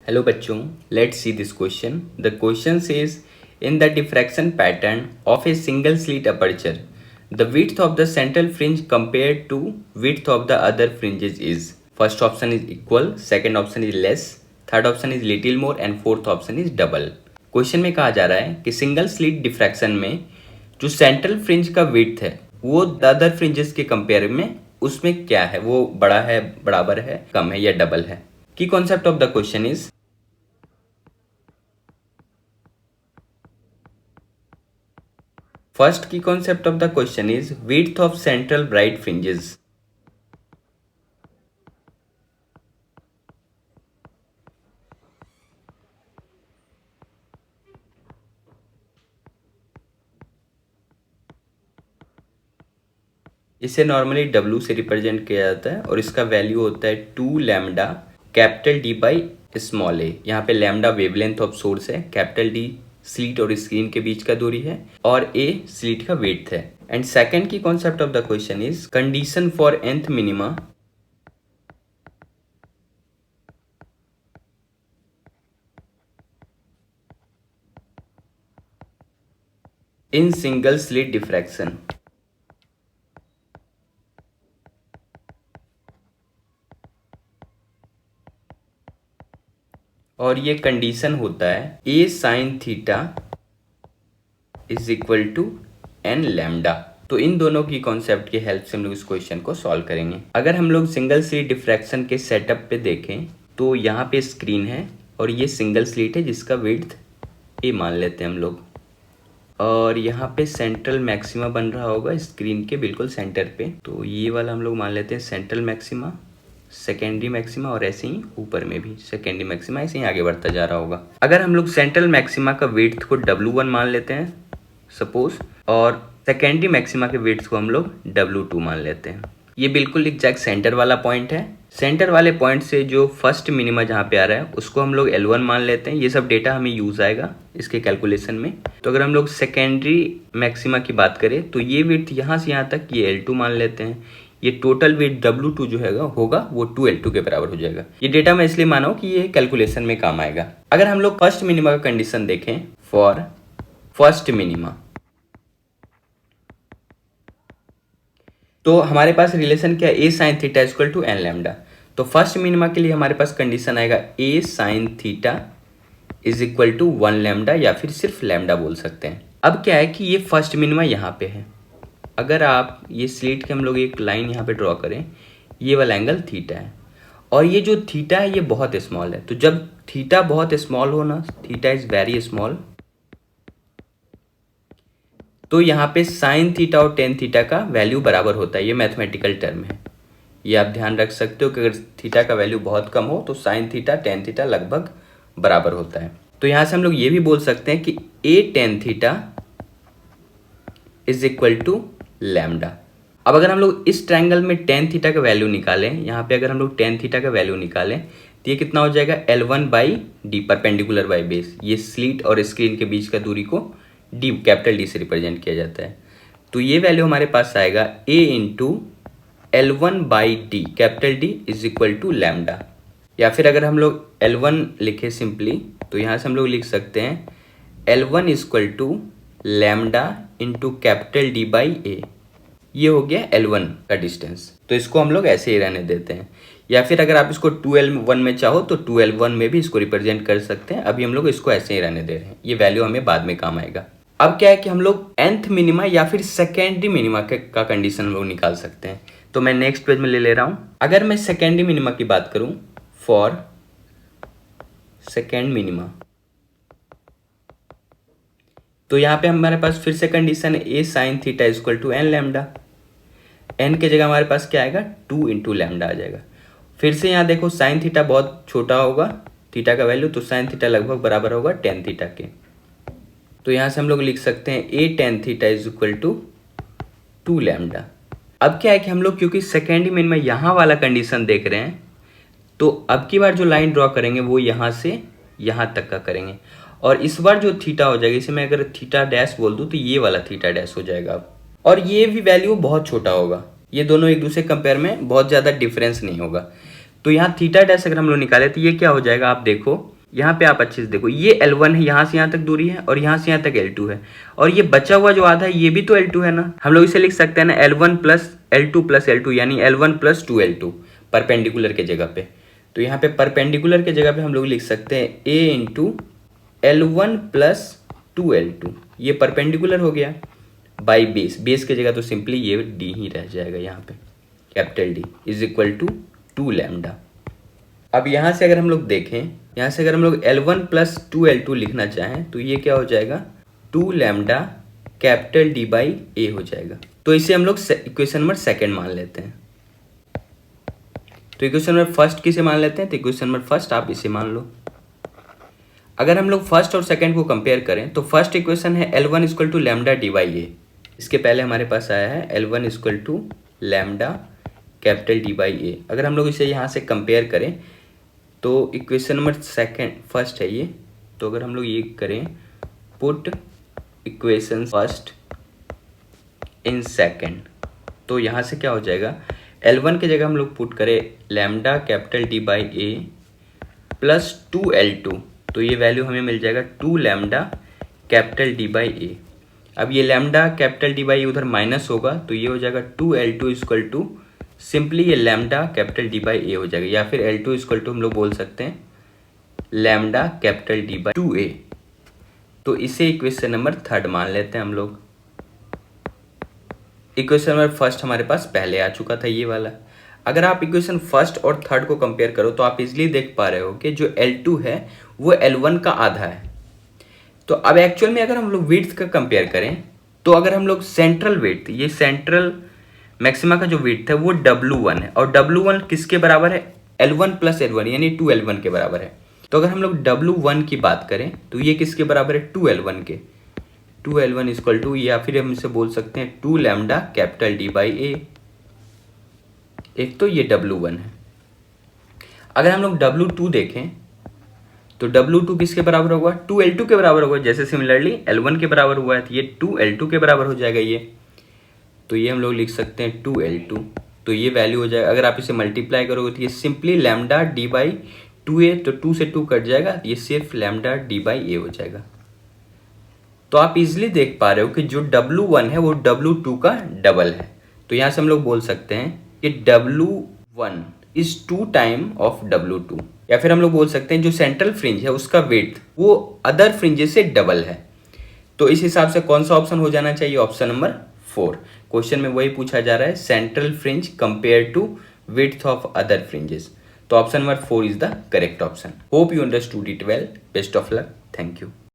Hello बच्चों, let's see this question. The question says, in the diffraction pattern of a single slit aperture, the width of the central fringe compared to width of the other fringes is. First option is equal, second option is less, third option is little more and fourth option is double. Question में कहा जा रहा है कि single slit diffraction में जो central fringe का width है वो अदर फ्रिंजेस के कंपेयर में उसमें क्या है, वो बड़ा है, बराबर है, कम है या डबल है. की concept of the question is, first key concept of the question is width of central bright fringes. इसे नॉर्मली W से रिप्रेजेंट किया जाता है और इसका वैल्यू होता है 2 lambda capital D by small a. यहाँ पे लैम्डा वेवलेंथ ऑफ सोर्स है, कैपिटल D स्लीट और स्क्रीन के बीच का दूरी है और a स्लीट का विड्थ है. एंड सेकंड की concept of the question is condition for nth minima in single slit diffraction. और ये कंडीशन होता है a sine theta is equal to n lambda. तो इन दोनों की कॉन्सेप्ट की हेल्प से हम लोग इस क्वेश्चन को सॉल्व करेंगे. अगर हम लोग सिंगल स्लिट डिफ्रैक्शन के सेटअप पे देखें तो यहाँ पे स्क्रीन है और ये सिंगल स्लिट है जिसका विड्थ a मान लेते हैं हम लोग. और यहाँ पे सेंट्रल मैक्सिमा बन रहा होगा स्क्रीन के बिल्कुल सेंटर पे, तो ये वाला हम लोग मान लेते हैं सेंट्रल मैक्सिमा, सेकेंडरी मैक्सिमा और ऐसे ही ऊपर में भी सेकेंडरी मैक्सिमा ऐसे ही आगे बढ़ता जा रहा होगा. अगर हम लोग सेंट्रल मैक्सिमा का विड्थ को W1 मान लेते हैं सपोज, और सेकेंडरी मैक्सिमा के विड्थ को हम लोग W2 मान लेते हैं. ये बिल्कुल एग्जैक्ट सेंटर वाला पॉइंट है. सेंटर वाले पॉइंट से जो फर्स्ट मिनिमा जहाँ पे आ रहा है उसको हम लोग L1 मान लेते हैं. ये सब डेटा हमें यूज आएगा इसके कैलकुलेशन में. तो अगर हम लोग सेकेंडरी मैक्सिमा की बात करें तो ये विड्थ यहाँ से यहाँ तक ये L2 मान लेते हैं. ये टोटल वेट W2 जो है होगा वो 2L2 के बराबर हो जाएगा. ये डेटा मैं इसलिए माना हूं कि ये कैलकुलेशन में काम आएगा. अगर हम लोग फर्स्ट मिनिमा का कंडीशन देखें फॉर फर्स्ट मिनिमा, तो हमारे पास रिलेशन क्या है, a sine theta equal to n lambda. तो फर्स्ट मिनिमा के लिए हमारे पास कंडीशन आएगा a sine theta is equal to 1 lambda या फिर सिर्फ लैम्डा बोल सकते हैं. अब क्या है कि ये फर्स्ट मिनिमा यहाँ पे है. अगर आप ये स्लिट के हम लोग एक लाइन यहाँ पे ड्रॉ करें, ये वाला एंगल थीटा है और ये जो थीटा है ये बहुत स्मॉल है. तो जब थीटा बहुत स्मॉल हो ना, थीटा इज वेरी स्मॉल, तो यहाँ पे साइन थीटा और टेन थीटा का वैल्यू बराबर होता है. ये मैथमेटिकल टर्म है, ये आप ध्यान रख सकते हो कि अगर थीटा का वैल्यू बहुत कम हो तो साइन थीटा टेन थीटा लगभग बराबर होता है. तो यहाँ से हम लोग ये भी बोल सकते हैं कि a tan theta is equal to lambda. अब अगर हम लोग इस ट्रायंगल में टेन थीटा का वैल्यू निकालें, यहाँ पे अगर हम लोग टेन थीटा का वैल्यू निकालें तो ये कितना हो जाएगा L1 by D, perpendicular by base. ये स्लिट और स्क्रीन के बीच का दूरी को D कैपिटल D से रिप्रेजेंट किया जाता है. तो ये वैल्यू हमारे पास आएगा a into L1 by D capital D is equal to lambda. या फिर अगर हम लोग L1 लिखे सिंपली तो यहाँ से हम लोग लिख सकते हैं L1 equal to lambda into capital D by A. ये हो गया L1 का डिस्टेंस. तो इसको हम लोग ऐसे ही रहने देते हैं. या फिर अगर आप इसको 2L1 में चाहो तो 2L1 में भी इसको रिप्रेजेंट कर सकते हैं. अभी हम लोग इसको ऐसे ही रहने दे रहे हैं, ये वैल्यू हमें बाद में काम आएगा. अब क्या है कि हम लोग nth मिनिमा या फिर सेकेंडरी मिनिमा का कंडीशन हम लोग निकाल सकते हैं. तो मैं नेक्स्ट पेज में ले रहा हूँ. अगर मैं सेकेंडरी मिनिमा की बात करूँ फॉर सेकेंड मिनिमा, तो यहाँ पे हमारे पास फिर से कंडीशन है a sine theta equal to n lambda. n के जगह हमारे पास क्या आएगा 2 इंटू लैम्डा आ जाएगा. फिर से यहाँ देखो साइन थीटा बहुत छोटा होगा थीटा का वैल्यू, तो साइन थीटा लगभग बराबर होगा टेन थीटा के. तो यहाँ से हम लोग लिख सकते हैं a tan theta is equal to 2 lambda. अब क्या है कि हम लोग क्योंकि सेकेंडरी मिनिमा यहाँ वाला कंडीशन देख रहे हैं, तो अब की बार जो लाइन ड्रॉ करेंगे वो यहाँ से यहाँ तक का करेंगे. और इस बार जो थीटा हो जाएगा, इसे मैं अगर थीटा डैश बोल दूं तो ये वाला थीटा डैश हो जाएगा. और ये भी वैल्यू बहुत छोटा होगा, ये दोनों एक दूसरे कंपेयर में बहुत ज़्यादा डिफरेंस नहीं होगा. तो यहाँ थीटा डैश अगर हम लोग निकाले तो ये क्या हो जाएगा, आप देखो यहाँ पे आप अच्छे से देखो, ये L1 है, यहाँ से यहाँ तक दूरी है और यहाँ से यहाँ तक L2 है, और ये बचा हुआ जो आधा है ये भी तो L2 है ना। हम लोग इसे लिख सकते हैं ना L1 plus L2 plus L2, यानी L1 प्लस 2L2 परपेंडिकुलर के जगह पे। तो यहाँ पे परपेंडिकुलर के जगह पे हम लोग लिख सकते हैं A into L1 plus 2L2, ये परपेंडिकुलर हो गया, बाई बेस, बेस की जगह तो सिंपली ये D ही रह जाएगा यहाँ पे, capital D is equal to 2 lambda. अब यहाँ से अगर हम लोग देखें, यहाँ से अगर हम लोग L1 प्लस 2L2 लिखना चाहें तो ये क्या हो जाएगा, 2 lambda capital D by A हो जाएगा। तो इसे हम लोग इक्वेशन नंबर सेकेंड मान लेते हैं। तो इक्वेशन नंबर फर्स्ट किसे मान लेते हैं, तो इक्वेशन नंबर फर्स्ट आप इसे मान लो। अगर हम लोग फर्स्ट और सेकंड को कंपेयर करें तो फर्स्ट इक्वेशन है L1 equal to lambda D by A. इसके पहले हमारे पास आया है L1 equal to lambda capital D by A. अगर हम लोग इसे यहाँ से कंपेयर करें तो इक्वेशन नंबर सेकंड फर्स्ट है ये, तो अगर हम लोग ये करें put equation first in second, तो यहाँ से क्या हो जाएगा, L1 की जगह हम लोग पुट करें lambda capital D by A plus 2L2, तो ये वैल्यू हमें मिल जाएगा 2 लैम्डा कैपिटल D बाई ए। अब ये लैम्डा कैपिटल D बाई ए उधर माइनस होगा तो ये हो जाएगा 2L2 इक्वल टू, सिंपली ये लैम्डा कैपिटल D बाई ए हो जाएगा, या फिर L2 इक्वल टू हम लोग बोल सकते हैं lambda capital D by 2A। तो इसे इक्वेशन नंबर थर्ड मान लेते हैं हम लोग। इक्वेशन नंबर फर्स्ट हमारे पास पहले आ चुका था ये वाला। अगर आप इक्वेशन फर्स्ट और थर्ड को कंपेयर करो तो आप इजीली देख पा रहे हो कि जो L2 है वो L1 का आधा है। तो अब एक्चुअल में अगर हम लोग विड्थ का कंपेयर करें तो अगर हम लोग सेंट्रल विड्थ, ये सेंट्रल मैक्सिमा का जो विड्थ है वो W1 है, और W1 किसके बराबर है, L1 प्लस L1 यानी 2L1 के बराबर है। तो अगर हम लोग W1 की बात करें तो ये किसके बराबर है, 2L1 के। 2L1 इक्वल टू, या फिर हम इसे बोल सकते हैं 2 लैम्डा कैपिटल D बाई ए। एक तो ये W1 है। अगर हम लोग W2 देखें तो W2 किसके बराबर होगा, 2L2 के बराबर होगा। जैसे सिमिलरली L1 के बराबर हुआ है तो ये 2L2 के बराबर हो जाएगा ये, तो ये हम लोग लिख सकते हैं 2L2, तो ये वैल्यू हो जाएगा। अगर आप इसे मल्टीप्लाई करोगे तो ये simply lambda D by 2A, तो 2 से 2 कट जाएगा, ये सिर्फ लैम्डा D बाई ए हो जाएगा। तो आप इजिली देख पा रहे हो कि जो W1 है वो W2 का डबल है। तो यहाँ से हम लोग बोल सकते हैं कि W1 is 2 time of W2, या फिर हम लोग बोल सकते हैं जो सेंट्रल फ्रिंज है उसका वेट वो अदर फ्रिंजेस से डबल है। तो इस हिसाब से कौन सा ऑप्शन हो जाना चाहिए, ऑप्शन नंबर 4। क्वेश्चन में वही पूछा जा रहा है, central fringe compare to width of other fringes. तो option number 4 is the correct option. Hope you understood it well. Best of luck. Thank you.